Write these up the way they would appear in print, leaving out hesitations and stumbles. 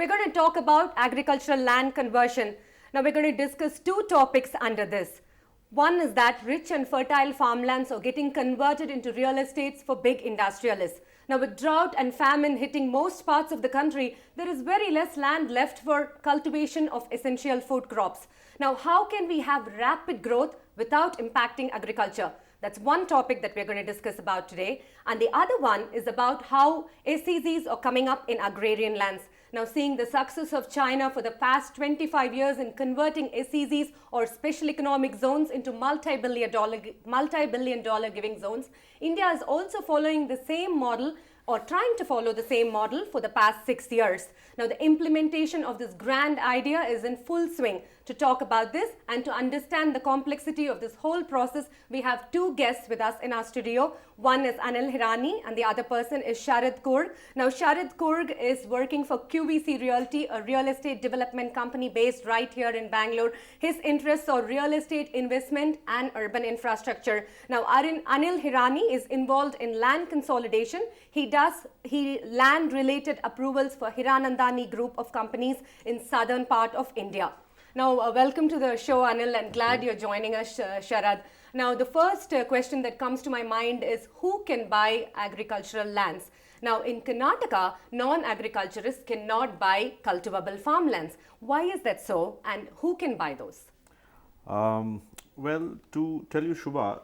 We're going to talk about agricultural land conversion. Now we're going to discuss two topics under this. One is that rich and fertile farmlands are getting converted into real estates for big industrialists. Now with drought and famine hitting most parts of the country, there is very less land left for cultivation of essential food crops. Now how can we have rapid growth without impacting agriculture? That's one topic that we're going to discuss about today. And the other one is about how SEZs are coming up in agrarian lands. Now, seeing the success of China for the past 25 years in converting SEZs or special economic zones into multi-billion dollar giving zones, India is also following the same model or trying to follow the same model for the past 6 years. Now, the implementation of this grand idea is in full swing. To talk about this and to understand the complexity of this whole process, we have two guests with us in our studio. One is Anil Hirani and the other person is Sharad Kurg. Now, Sharad Kurg is working for QVC Realty, a real estate development company based right here in Bangalore. His interests are real estate investment and urban infrastructure. Now, Anil Hirani is involved in land consolidation. He land related approvals for Hiranandani group of companies in southern part of India. Now, welcome to the show, Anil, and glad you're joining us, Sharad. Now, the first question that comes to my mind is who can buy agricultural lands? Now, in Karnataka, non-agriculturists cannot buy cultivable farmlands. Why is that so, and who can buy those? Well, to tell you, Shubha,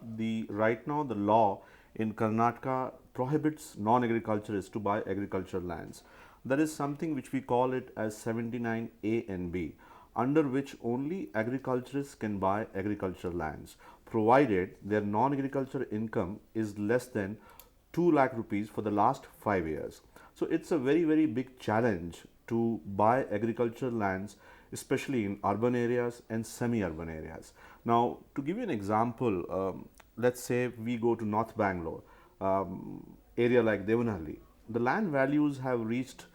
right now the law in Karnataka prohibits non-agriculturists to buy agricultural lands. That is something which we call it as 79A and B, under which only agriculturists can buy agricultural lands, provided their non-agriculture income is less than 2 lakh rupees for the last 5 years. So it's a very, very big challenge to buy agricultural lands, especially in urban areas and semi-urban areas. Now, to give you an example, let's say we go to North Bangalore, area like Devanahalli. The land values have reached,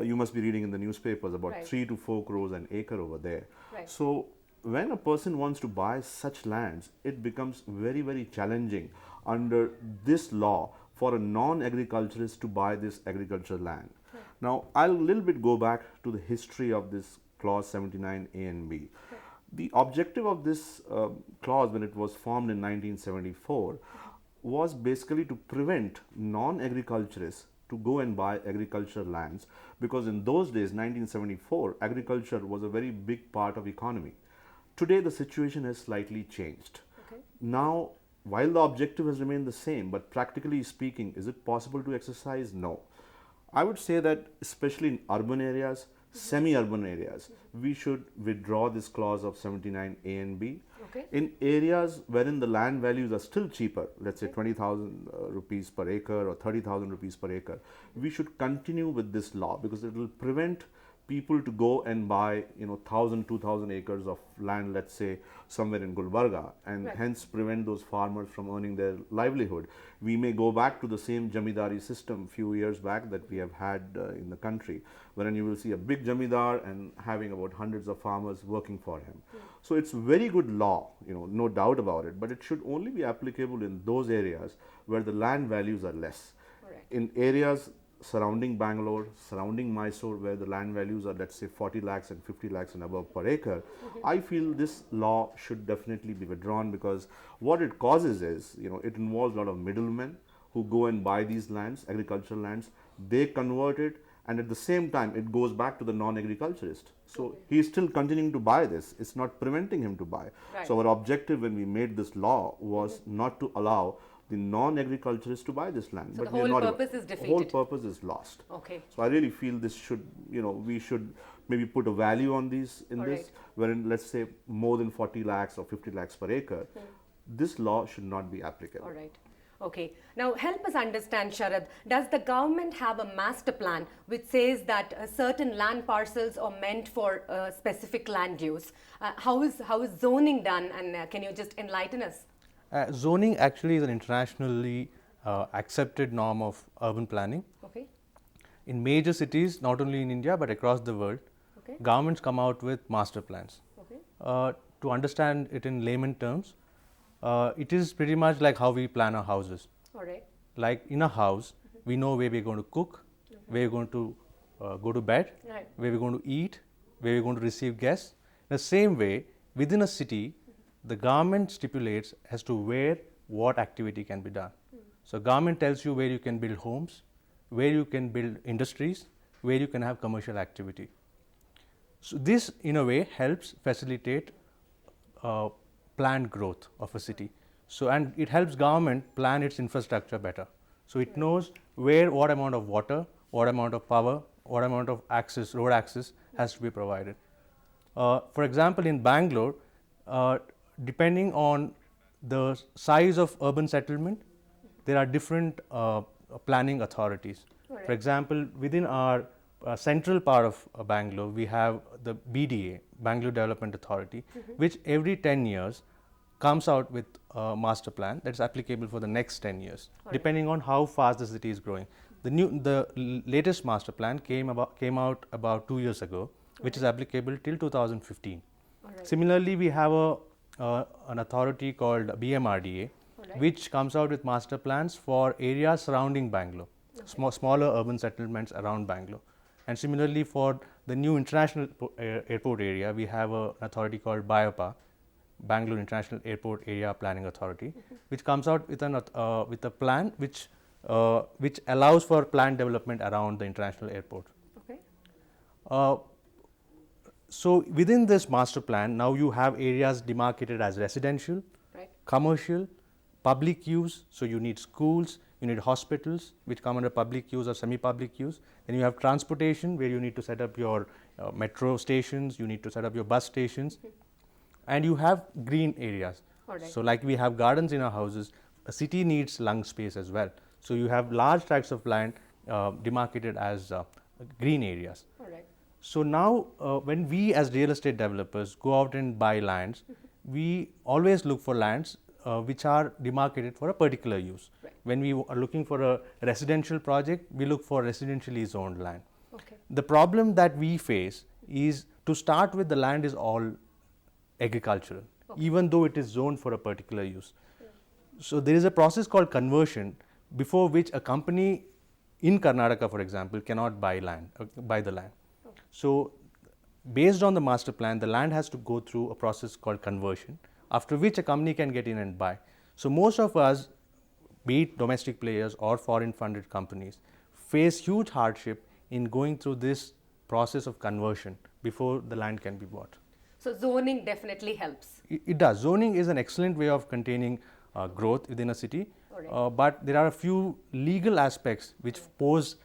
you must be reading in the newspapers, about 3 to 4 crores an acre over there. Right. So when a person wants to buy such lands, it becomes very, very challenging under this law for a non-agriculturist to buy this agricultural land. Right. Now, I'll a little bit go back to the history of this clause 79A and B. Right. The objective of this clause when it was formed in 1974 was basically to prevent non-agriculturists to go and buy agricultural lands, because in those days, 1974, agriculture was a very big part of economy. Today, the situation has slightly changed. Okay. Now, while the objective has remained the same, but practically speaking, is it possible to exercise? No. I would say that especially in urban areas, semi-urban areas, we should withdraw this clause of 79A and B. Okay. In areas wherein the land values are still cheaper, let's say 20,000 rupees per acre or 30,000 rupees per acre, we should continue with this law, because it will prevent people to go and buy 1,000, 2,000 acres of land, let's say somewhere in Gulbarga, and Right. hence prevent those farmers from earning their livelihood. We may go back to the same jamidari system few years back that we have had in the country, wherein you will see a big jamidar and having about hundreds of farmers working for him. So it's very good law, no doubt about it, but it should only be applicable in those areas where the land values are less. Correct. In areas surrounding Bangalore, surrounding Mysore, where the land values are, let's say, 40 lakhs and 50 lakhs and above per acre, I feel this law should definitely be withdrawn, because what it causes is, it involves a lot of middlemen who go and buy these lands, agricultural lands, they convert it, and at the same time, it goes back to the non-agriculturist. So he is still continuing to buy this. It's not preventing him to buy. Right. So our objective when we made this law was not to allow the non-agriculturists to buy this land. So but the we are whole not purpose is The whole defeated. purpose is lost. Okay. So I really feel this should, we should maybe put a value on these in All this, right. wherein let's say more than 40 lakhs or 50 lakhs per acre, this law should not be applicable. All right. Okay. Now, help us understand, Sharad. Does the government have a master plan which says that certain land parcels are meant for specific land use? How is zoning done? And can you just enlighten us? Zoning actually is an internationally accepted norm of urban planning. Okay. In major cities, not only in India but across the world, Okay. governments come out with master plans. Okay. To understand it in layman terms, it is pretty much like how we plan our houses. All right. Like in a house, we know where we're going to cook, where we're going to go to bed, Right. where we're going to eat, where we're going to receive guests. In the same way, within a city, the government stipulates as to where what activity can be done. So government tells you where you can build homes, where you can build industries, where you can have commercial activity. So this, in a way, helps facilitate planned growth of a city. So and it helps government plan its infrastructure better. So it knows where, what amount of water, what amount of power, what amount of access, road access has to be provided. For example, in Bangalore, depending on the size of urban settlement, there are different planning authorities. Alright. For example, within our central part of Bangalore, we have the BDA, Bangalore Development Authority, which every 10 years comes out with a master plan that is applicable for the next 10 years, depending on how fast the city is growing. The latest master plan came out about 2 years ago, which is applicable till 2015. Alright. Similarly, we have an authority called BMRDA, Alright. which comes out with master plans for areas surrounding Bangalore, smaller urban settlements around Bangalore. And similarly, for the new international airport area, we have an authority called BIOPA, Bangalore International Airport Area Planning Authority, which comes out with a plan which allows for planned development around the international airport. Okay. So within this master plan, now you have areas demarcated as residential, Right. commercial, public use. So you need schools, you need hospitals, which come under public use or semi-public use. Then you have transportation, where you need to set up your metro stations, you need to set up your bus stations, and you have green areas. Alright. So like we have gardens in our houses, a city needs lung space as well. So you have large tracts of land demarcated as green areas. Alright. So now, when we as real estate developers go out and buy lands, we always look for lands which are demarcated for a particular use. Right. When we are looking for a residential project, we look for residentially zoned land. Okay. The problem that we face is, to start with, the land is all agricultural, even though it is zoned for a particular use. So there is a process called conversion, before which a company in Karnataka, for example, cannot buy the land. So based on the master plan, the land has to go through a process called conversion, after which a company can get in and buy. So most of us, be it domestic players or foreign funded companies, face huge hardship in going through this process of conversion before the land can be bought. So zoning definitely helps. It does. Zoning is an excellent way of containing growth within a city, Alright. but there are a few legal aspects which pose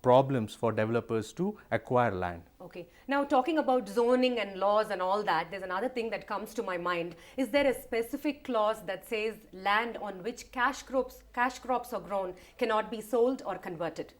problems for developers to acquire land. Okay. Now, talking about zoning and laws and all that, there's another thing that comes to my mind. Is there a specific clause that says land on which cash crops are grown cannot be sold or converted?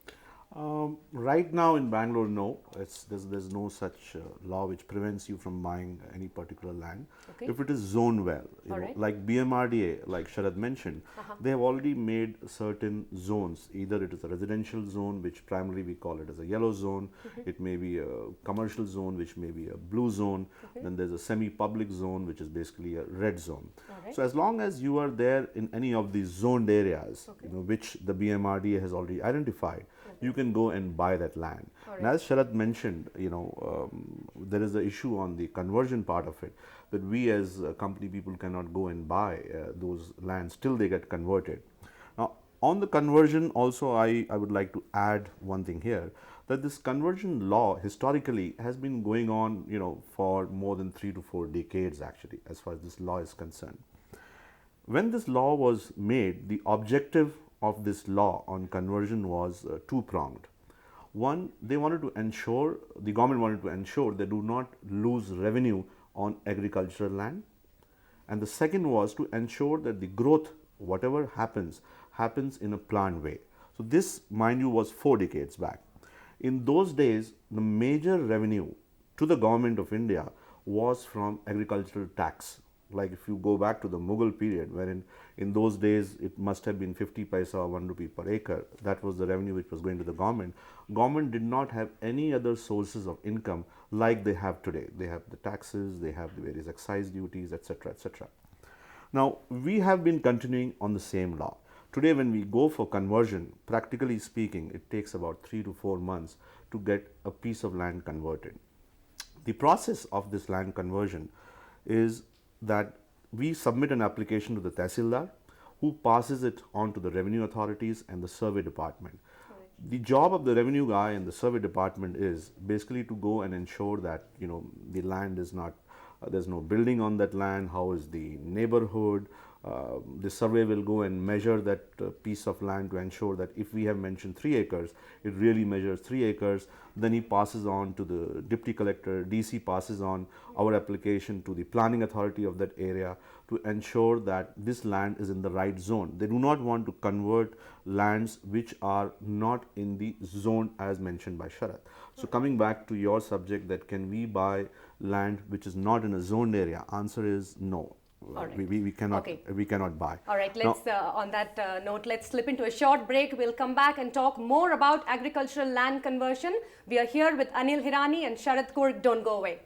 Right now in Bangalore, no, there's no such law which prevents you from buying any particular land. Okay. If it is zoned well, you know, Alright. like BMRDA, like Sharad mentioned, they have already made certain zones. Either it is a residential zone, which primarily we call it as a yellow zone. It may be a commercial zone, which may be a blue zone. Then there's a semi-public zone, which is basically a red zone. Alright. So as long as you are there in any of these zoned areas, you know, which the BMRDA has already identified, you can go and buy that land. And as Sharad mentioned, you know, there is the issue on the conversion part of it, that we as company people cannot go and buy those lands till they get converted. Now, on the conversion also, I would like to add one thing here, that this conversion law historically has been going on, you know, for more than 3 to 4 decades actually, as far as this law is concerned. When this law was made, the objective of this law on conversion was two-pronged. One, the government wanted to ensure they do not lose revenue on agricultural land. And the second was to ensure that the growth, whatever happens in a planned way. So this, mind you, was 4 decades back. In those days, the major revenue to the government of India was from agricultural tax. Like if you go back to the Mughal period, wherein in those days it must have been 50 paisa or 1 rupee per acre. That was the revenue which was going to the government. Government did not have any other sources of income like they have today. They have the taxes, they have the various excise duties, etc., etc. Now, we have been continuing on the same law. Today, when we go for conversion, practically speaking, it takes about 3 to 4 months to get a piece of land converted. The process of this land conversion is that we submit an application to the Tehsildar, who passes it on to the revenue authorities and the survey department. The job of the revenue guy and the survey department is basically to go and ensure that the land is not, there's no building on that land, how is the neighborhood. The survey will go and measure that piece of land to ensure that if we have mentioned 3 acres, it really measures 3 acres. Then he passes on to the deputy collector, DC passes on our application to the planning authority of that area to ensure that this land is in the right zone. They do not want to convert lands which are not in the zone as mentioned by Sharath. So coming back to your subject, that can we buy land which is not in a zoned area? Answer is no. Right. We cannot, okay. we cannot buy. All right, let's on that note, let's slip into a short break. We'll come back and talk more about agricultural land conversion. We are here with Anil Hirani and Sharath Kurk. Don't go away.